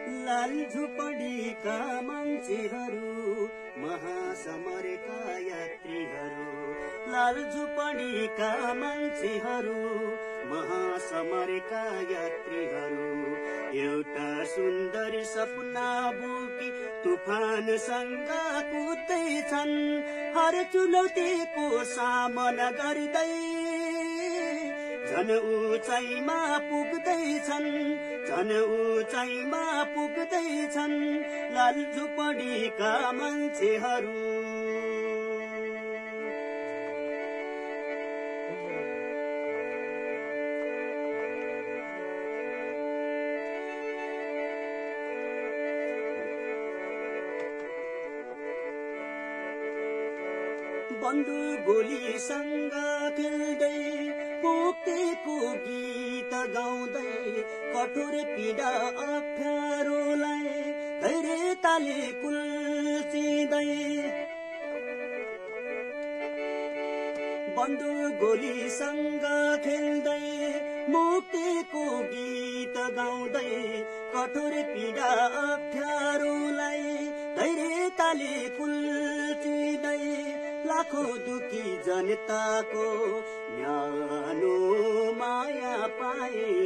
लाल झुपडीका मान्छेहरू महासमरका यात्रीहरू लाल झुपडीका मान्छेहरू महासमरका यात्रीहरू एउटा सुन्दर सपना बोकी तुफानसँग कुद्दैछन् हर चुनौतीको सामना गर्दै झन उचाइमा पुग्दैछन् झन उचाइमा पुग्दैछन् लाल झुपडीका मान्छेहरू बन्दुक गोलीसँग खेल्दै मुक्तिको गीत गाउँदै कठोर पीडा अप्ठ्यारोलाई धैर्यताले कुल्चिँदै बन्दुक गोलीसँग खेल्दै मुक्तिको गीत गाउँदै कठोर पीडा अप्ठ्यारोलाई धैर्यताले कुल्चिँदै लाखौं दुखी जनताको न्यानो माया पाए।